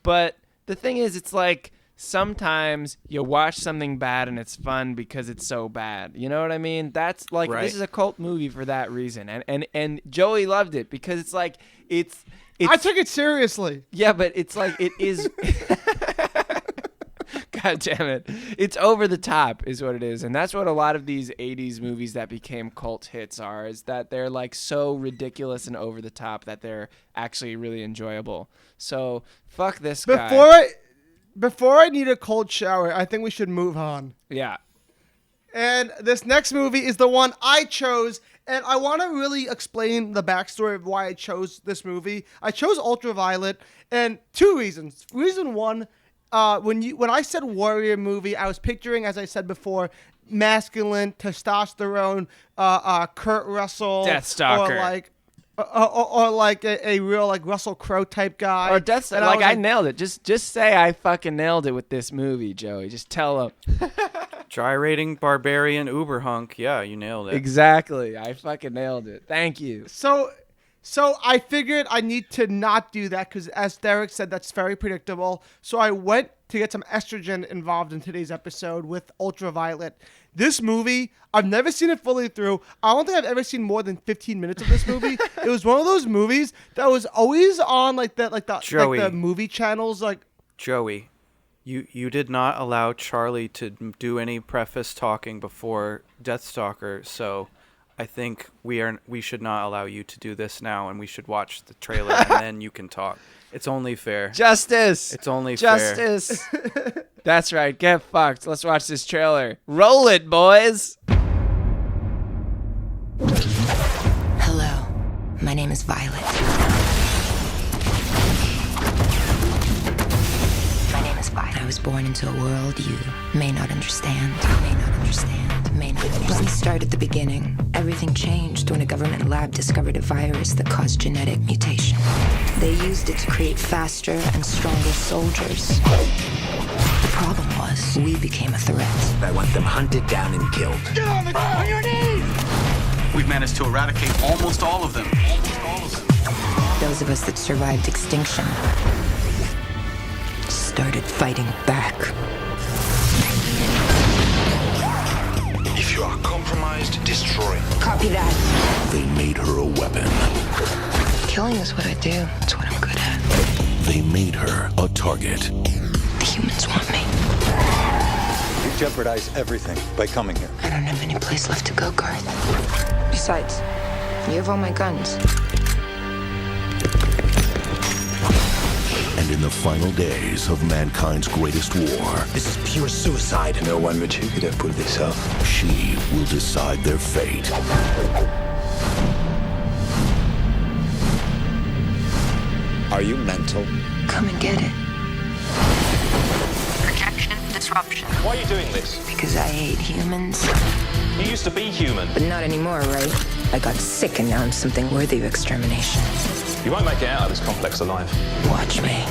But the thing is, it's like, sometimes you watch something bad and it's fun because it's so bad. You know what I mean? That's, like, Right. This is a cult movie for that reason. And Joey loved it because it's like, it's I took it seriously. yeah, but it's like it is. God damn it. It's over the top is what it is. And that's what a lot of these 80s movies that became cult hits are, is that they're like so ridiculous and over the top that they're actually really enjoyable. So fuck this guy. Before I need a cold shower, I think we should move on. Yeah. And this next movie is the one I chose, and I want to really explain the backstory of why I chose this movie. I chose Ultraviolet, and two reasons. Reason one, when I said warrior movie, I was picturing, as I said before, masculine, testosterone, Kurt Russell, Deathstalker. or like a real like Russell Crowe type guy. Or I nailed it. Just say I fucking nailed it with this movie, Joey. Just tell him. Gyrating barbarian uberhunk. Yeah, you nailed it. Exactly. I fucking nailed it. Thank you. So I figured I need to not do that because, as Derek said, that's very predictable. So I went to get some estrogen involved in today's episode with Ultraviolet. This movie, I've never seen it fully through. I don't think I've ever seen more than 15 minutes of this movie. It was one of those movies that was always on the movie channels. Like Joey, you did not allow Charlie to do any preface talking before Deathstalker, so I think we should not allow you to do this now, and we should watch the trailer and then you can talk. It's only fair. Justice. It's only fair. Justice. That's right. Get fucked. Let's watch this trailer. Roll it, boys. Hello. My name is Violet. My name is Violet. I was born into a world you may not understand. May not understand. May not understand. Let me start at the beginning. Everything changed when a government lab discovered a virus that caused genetic mutation. They used it to create faster and stronger soldiers. The problem was, we became a threat. I want them hunted down and killed. Get on the ground! On your knees! We've managed to eradicate almost all of them. Those of us that survived extinction started fighting back. If you are compromised, destroy. Copy that. They made her a weapon. Killing is what I do. It's what I'm good at. They made her a target. The humans want me. You jeopardize everything by coming here. I don't have any place left to go, Garth. Besides, you have all my guns. And in the final days of mankind's greatest war, This is pure suicide. No one but you could have pulled this off. she will decide their fate. Are you mental? Come and get it. Projection disruption. Why are you doing this? Because I hate humans. You used to be human. But not anymore, right? I got sick and now I'm something worthy of extermination. You won't make it out of this complex alive. Watch me.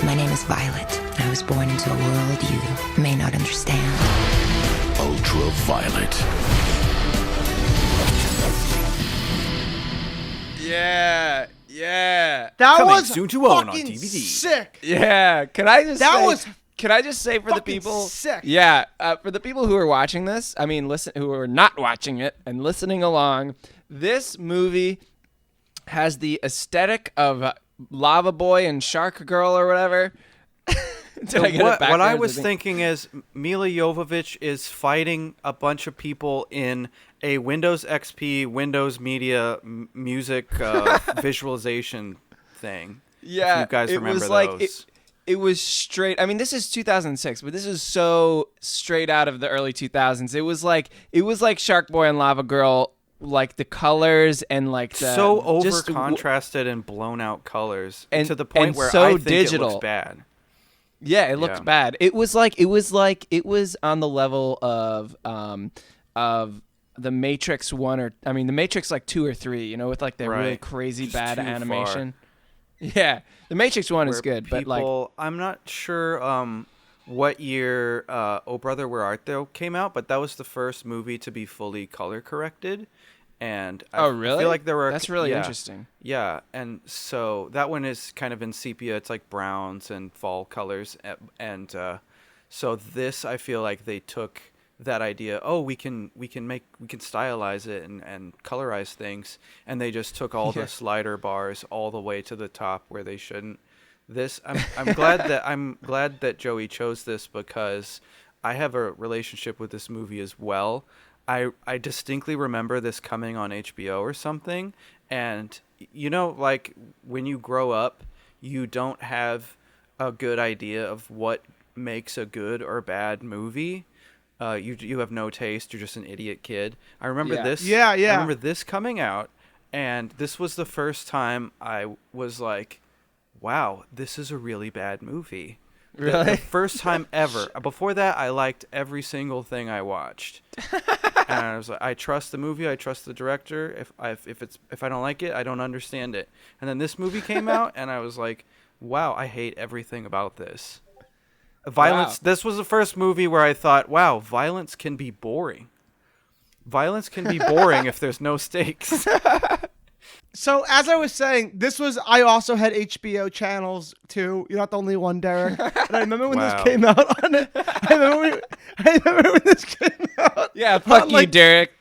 My name is Violet. I was born into a world you may not understand. Ultraviolet. Yeah. Yeah. that Coming was soon to own on fucking DVD. sick. Yeah. Can I just say for the fucking people sick. Yeah, for the people who are watching this, I mean who are not watching it and listening along, this movie has the aesthetic of Lava Boy and Shark Girl or whatever. Did I get it What I backwards? was thinking is Mila Jovovich is fighting a bunch of people in a Windows XP, Windows Media music visualization thing. Yeah, if you guys it remember was those. like it was straight. I mean, this is 2006, but this is so straight out of the early 2000s. It was like Shark Boy and Lava Girl, like the colors and like the so over just contrasted and blown out colors, and to the point and where so I think digital. it looks bad. Yeah, it looked bad. It was on the level of the Matrix 1 or the Matrix like 2 or 3, you know, with like the really crazy Just bad too animation. Yeah, the Matrix 1 is good, but like I'm not sure what year Oh Brother Where Art Thou came out, but that was the first movie to be fully color corrected, And Oh, I really? feel like there were That's really yeah, interesting. Yeah, and so that one is kind of in sepia. It's like browns and fall colors, and so this I feel like they took that idea. Oh, we can stylize it and colorize things, and they just took all the slider bars all the way to the top where they shouldn't. This I'm glad that Joey chose this because I have a relationship with this movie as well. I distinctly remember this coming on HBO or something, and like when you grow up, you don't have a good idea of what makes a good or bad movie. You have no taste. You're just an idiot kid. I remember this. Yeah. I remember this coming out, and this was the first time I was like, "Wow, this is a really bad movie." Really? The first time ever. Before that, I liked every single thing I watched. And I was like, I trust the movie. I trust the director. If I don't like it, I don't understand it. And then this movie came out, and I was like, wow, I hate everything about this. Violence. Wow. This was the first movie where I thought, wow, violence can be boring. Violence can be boring if there's no stakes. So as I was saying, I also had HBO channels too. You're not the only one, Derek. And I remember when this came out on it. I remember when this came out. Yeah, fuck you, Derek.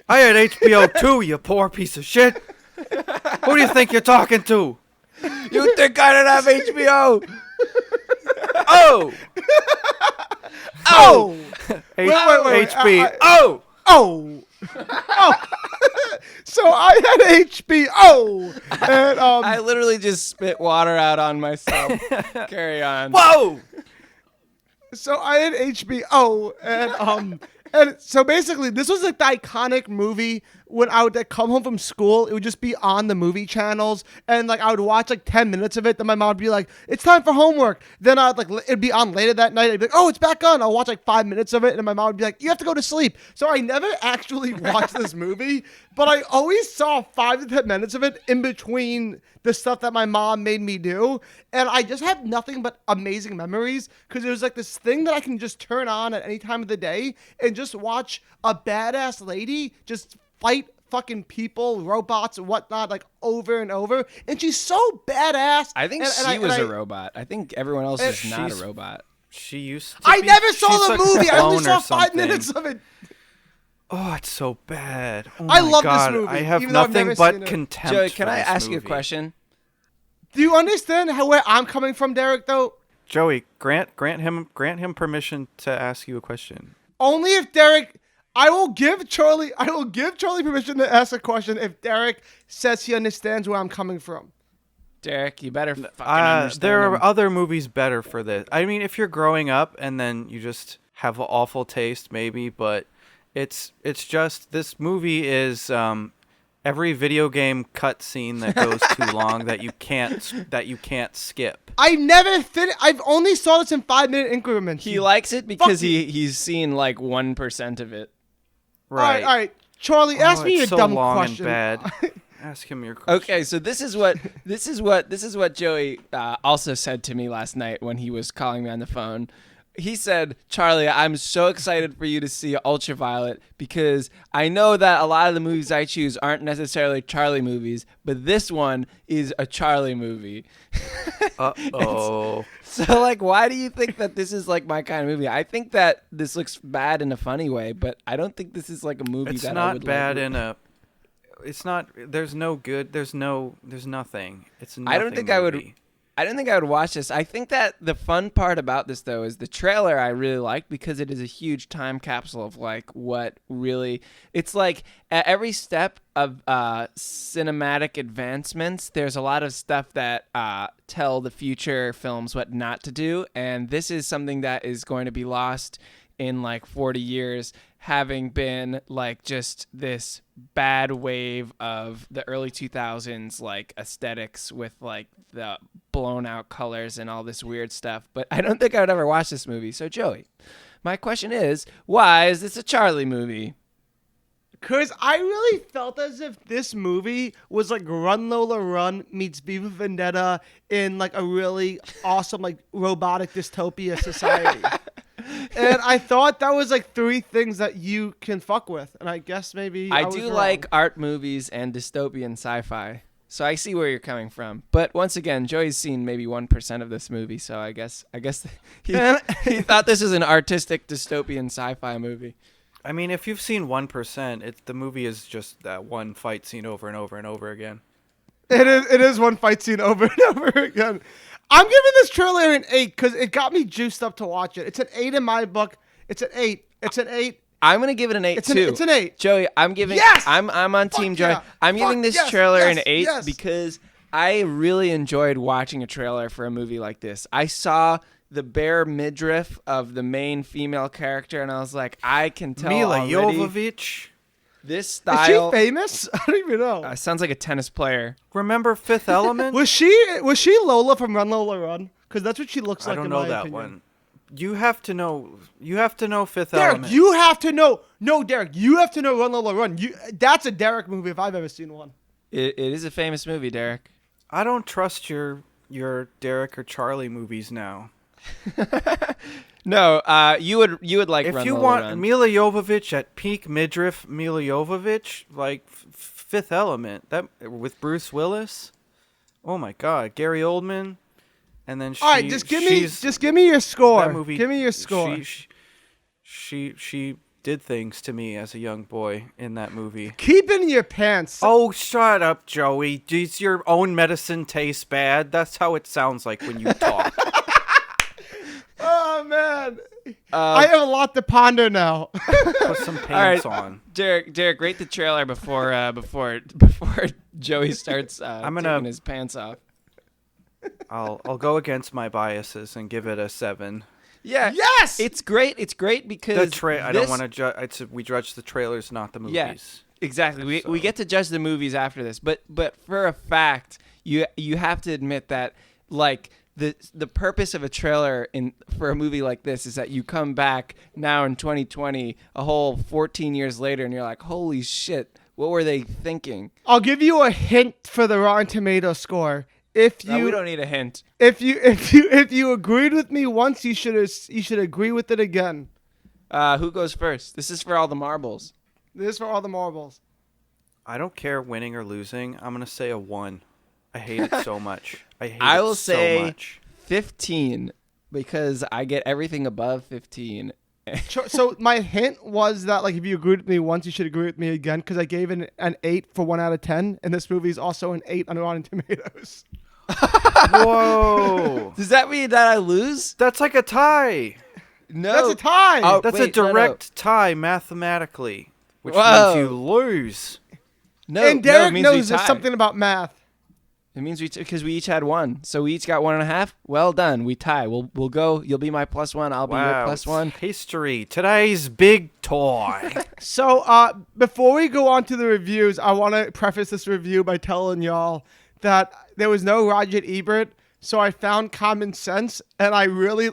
I had HBO too, you poor piece of shit. Who do you think you're talking to? You think I don't have HBO? Oh! Oh! Wait. HBO! Oh! So I had HBO, and I literally just spit water out on myself. Carry on. Whoa! So I had HBO, and so basically this was like the iconic movie. When I would come home from school, it would just be on the movie channels, and like I would watch like 10 minutes of it. Then my mom would be like, "It's time for homework." Then it'd be on later that night. I'd be like, "Oh, it's back on." I'll watch like 5 minutes of it, and my mom would be like, "You have to go to sleep." So I never actually watched this movie, but I always saw 5 to 10 minutes of it in between the stuff that my mom made me do, and I just have nothing but amazing memories because it was like this thing that I can just turn on at any time of the day and just watch a badass lady just fight fucking people, robots, and whatnot, like over and over. And she's so badass. I think she was a robot. I think everyone else is not a robot. She used to I be, never saw the a movie. I only clone saw or 5 minutes of it. Oh, it's so bad. Oh I my love God. this movie. I have even though I've nothing never but seen it. contempt Joey, for can I this ask you a movie. question? Do you understand where I'm coming from, Derek, though? Joey, grant him permission to ask you a question. Only if Derek... I will give Charlie permission to ask a question if Derek says he understands where I'm coming from. Derek, you better fucking understand There are him. other movies better for this. I mean, if you're growing up and then you just have an awful taste, maybe, but it's just this movie is every video game cutscene that goes too long that you can't skip. I've only saw this in 5-minute increments. He likes it because he's seen like 1% of it. Right. All right. Charlie, ask me it's a so dumb long question. and bad. Ask him your question. Okay, so this is what Joey also said to me last night when he was calling me on the phone. He said, "Charlie, I'm so excited for you to see Ultraviolet because I know that a lot of the movies I choose aren't necessarily Charlie movies, but this one is a Charlie movie." Uh-oh. So, like, why do you think that this is, like, my kind of movie? I think that this looks bad in a funny way, but I don't think this is, like, a movie that I would bad like. in a... It's not... There's no good... There's nothing. It's nothing I don't think I would watch this. I think that the fun part about this, though, is the trailer I really like because it is a huge time capsule of, like, what really... It's like at every step of cinematic advancements, there's a lot of stuff that tell the future films what not to do, and this is something that is going to be lost in, like, 40 years, having been, like, just this bad wave of the early 2000s, like, aesthetics with, like, the blown out colors and all this weird stuff. But I don't think I would ever watch this movie. So, Joey, my question is, why is this a Charlie movie? Because I really felt as if this movie was like Run Lola Run meets V for Vendetta in like a really awesome like robotic dystopia society. And I thought that was like 3 things that you can fuck with, and I guess maybe I was do wrong. like art movies and dystopian sci-fi, so I see where you're coming from. But once again, Joey's seen maybe 1% of this movie, so I guess he thought this was an artistic dystopian sci-fi movie. I mean, if you've seen 1%, the movie is just that one fight scene over and over and over again. It is one fight scene over and over again. I'm giving this trailer an 8 because it got me juiced up to watch it. It's an 8 in my book. It's an 8. It's an 8. I'm gonna give it an 8 too. It's an 8. Joey, I'm giving. Yes! I'm on Team Joey. Yeah! I'm giving this Yes! trailer Yes! an 8 Yes! because I really enjoyed watching a trailer for a movie like this. I saw the bare midriff of the main female character, and I was like, I can tell Mila Oh, already Jovovich. this Is style. she famous? I don't even know. Sounds like a tennis player. Remember Fifth Element? Was she Lola from Run Lola Run? Because that's what she looks like. I don't in know my that opinion. one. You have to know Fifth Derek, Element. you have to know. No, Derek, you have to know Run Lola Run. That's a Derek movie if I've ever seen one. It is a famous movie, Derek. I don't trust your Derek or Charlie movies now. No, you would like. If Run you Lola want Run. Mila Jovovich at peak midriff Mila Jovovich, like Fifth Element, that with Bruce Willis. Oh my God, Gary Oldman, and then All right, just give me your score. That movie, give me your score. She did things to me as a young boy in that movie. Keep it in your pants. Oh, shut up, Joey. Does your own medicine taste bad? That's how it sounds like when you talk. Oh man, I have a lot to ponder now. Put some pants on. Derek, rate the trailer before Joey starts taking his pants off. I'll go against my biases and give it a 7. Yeah. Yes. It's great. It's great because I don't want to judge. We judge the trailers, not the movies. Yeah, exactly. We get to judge the movies after this, but for a fact, you have to admit that like the purpose of a trailer for a movie like this is that you come back now in 2020, a whole 14 years later, and you're like, holy shit, what were they thinking? I'll give you a hint for the Rotten Tomatoes score. If you we don't need a hint. If you agreed with me once, you should agree with it again. Who goes first? This is for all the marbles. This is for all the marbles. I don't care winning or losing. I'm gonna say a 1. I hate it so much. I will say so much. 15 because I get everything above 15. So my hint was that like if you agreed with me once, you should agree with me again because I gave it an 8 for 1 out of 10, and this movie is also an 8 on Rotten Tomatoes. Whoa! Does that mean that I lose? That's like a tie. No, that's a tie. Oh, That's wait, a direct tie mathematically, which Whoa. means you lose. No, and Derek it means knows we there's tied. something about math. It means because we each had 1, so we each got 1.5. Well done, we tie. We'll go. You'll be my +1. I'll be your +1. History. Today's big toy. So before we go on to the reviews, I want to preface this review by telling y'all that there was no Roger Ebert, so I found Common Sense, and I really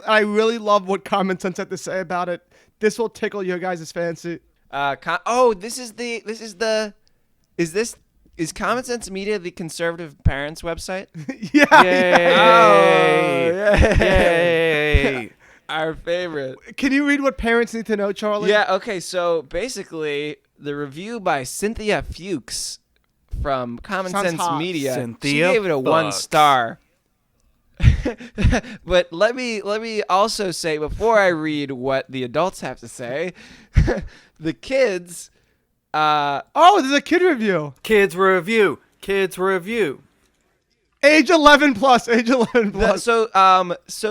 love what Common Sense had to say about it. This will tickle your guys' fancy. Is Common Sense Media the conservative parents website? Yeah. Yay! Our favorite. Can you read what parents need to know, Charlie? Yeah, okay, so basically, the review by Cynthia Fuchs from Common Sounds Sense hot. Media, Cynthia she gave it a 1 Fuchs. star. But let me also say, before I read what the adults have to say, the kids... there's a kid review. Kids review. Age 11 plus. Age 11 plus. So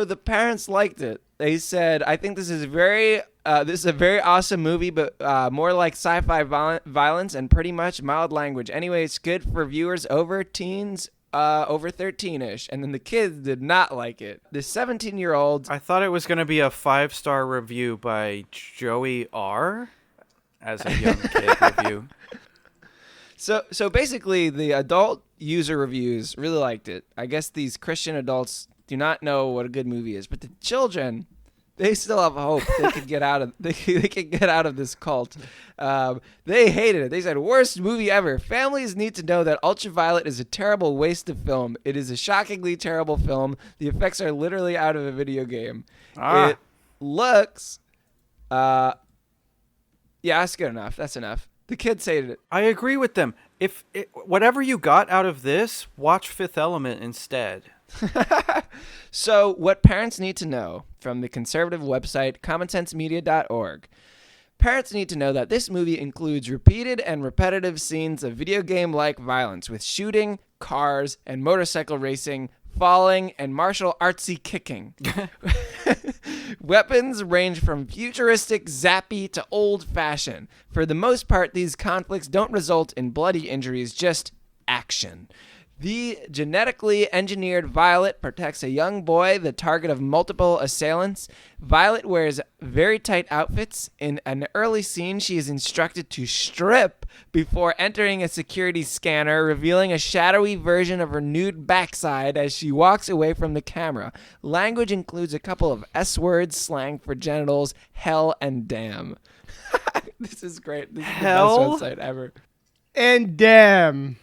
the parents liked it. They said, "I think this is a very awesome movie, but more like sci-fi violence and pretty much mild language. Anyway, it's good for viewers over teens, over 13ish." And then the kids did not like it. The 17-year-old. I thought it was going to be a 5-star review by Joey R. as a young kid review. So basically, the adult user reviews really liked it. I guess these Christian adults do not know what a good movie is, but the children, they still have hope. They could get out of they could get out of this cult. They hated it. They said, "Worst movie ever. Families need to know that Ultraviolet is a terrible waste of film. It is a shockingly terrible film. The effects are literally out of a video game. It looks Yeah, that's good enough. That's enough. The kids hated it. I agree with them. Whatever you got out of this, watch Fifth Element instead. So, what parents need to know from the conservative website commonsensemedia.org. Parents need to know that this movie includes repeated and repetitive scenes of video game-like violence with shooting, cars, and motorcycle racing, falling, and martial artsy kicking. Weapons range from futuristic, zappy to old-fashioned. For the most part, these conflicts don't result in bloody injuries, just action. The genetically engineered Violet protects a young boy, the target of multiple assailants. Violet wears very tight outfits. In an early scene, she is instructed to strip before entering a security scanner, revealing a shadowy version of her nude backside as she walks away from the camera. Language includes a couple of S-words, slang for genitals, hell and damn. This is great. This is Hell? the best website ever. And damn.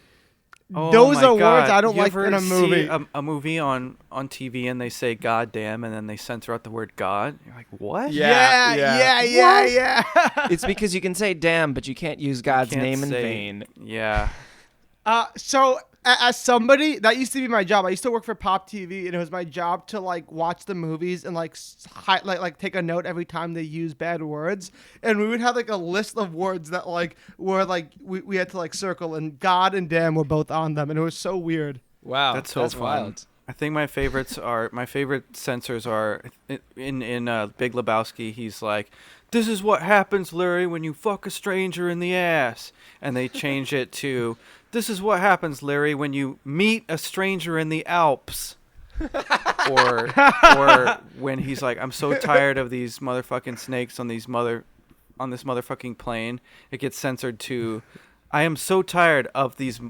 Oh Those my are God. words I don't You like ever in a movie. See a movie on TV and they say "God damn" and then they censor out the word "God"? You're like, what? Yeah. It's because you can say damn, but you can't use God's Can't name in say- vain. Yeah. So as somebody that used to be my job, I used to work for Pop TV, and it was my job to like watch the movies and like take a note every time they use bad words, and we would have like a list of words that like were like we had to like circle, and God and damn were both on them, and it was so weird. Wow, That's so fun. wild. I think my favorite censors are in Big Lebowski. He's like, "This is what happens, Larry, when you fuck a stranger in the ass," and they change it to, "This is what happens, Larry, when you meet a stranger in the Alps." or when he's like, "I'm so tired of these motherfucking snakes on this motherfucking plane." It gets censored to, "I am so tired of these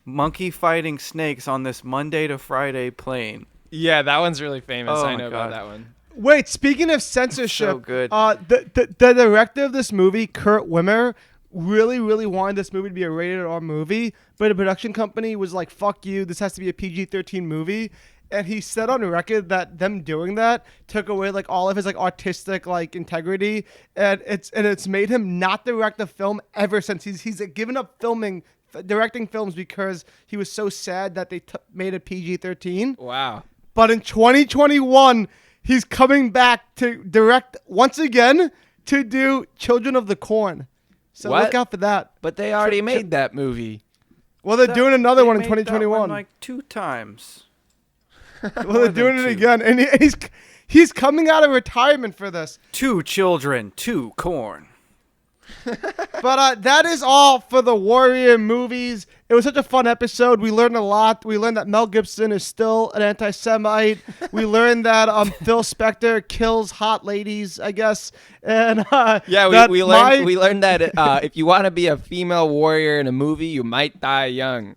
monkey fighting snakes on this Monday to Friday plane." Yeah, that one's really famous. Oh I my know about God. that one. Wait, speaking of censorship, So good. The director of this movie, Kurt Wimmer, really wanted this movie to be a rated R movie, but the production company was like, "Fuck you, this has to be a PG-13 movie." And he said on record that them doing that took away like all of his like artistic like integrity, and it's made him not direct a film ever since. He's given up directing films because he was so sad that they made it PG-13. Wow. But in 2021, he's coming back to direct once again to do Children of the Corn. So What? look out for that. But they already made that movie. Well, they're doing another They one in made that 2021. like 2 times. Well, they're doing it two. again, and he's coming out of retirement for this. 2 children, 2 corn. But that is all for the Warrior movies. It was such a fun episode. We learned a lot. We learned that Mel Gibson is still an anti-Semite. We learned that Phil Spector kills hot ladies, I guess. And Yeah, we learned that if you want to be a female warrior in a movie, you might die young.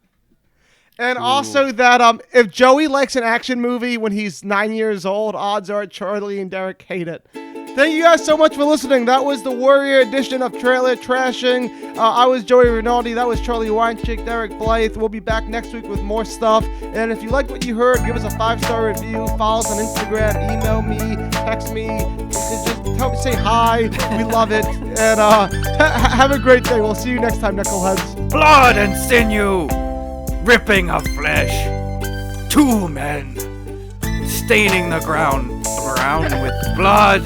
And also that if Joey likes an action movie when he's 9 years old, odds are Charlie and Derek hate it. Thank you guys so much for listening. That was the Warrior edition of Trailer Trashing. I was Joey Rinaldi. That was Charlie Weinchick, Derek Blythe. We'll be back next week with more stuff. And if you like what you heard, give us a 5-star review. Follow us on Instagram. Email me. Text me. Just help me say hi. We love it. And have a great day. We'll see you next time, Knuckleheads. Blood and sinew, ripping of flesh. 2 men staining the ground with blood.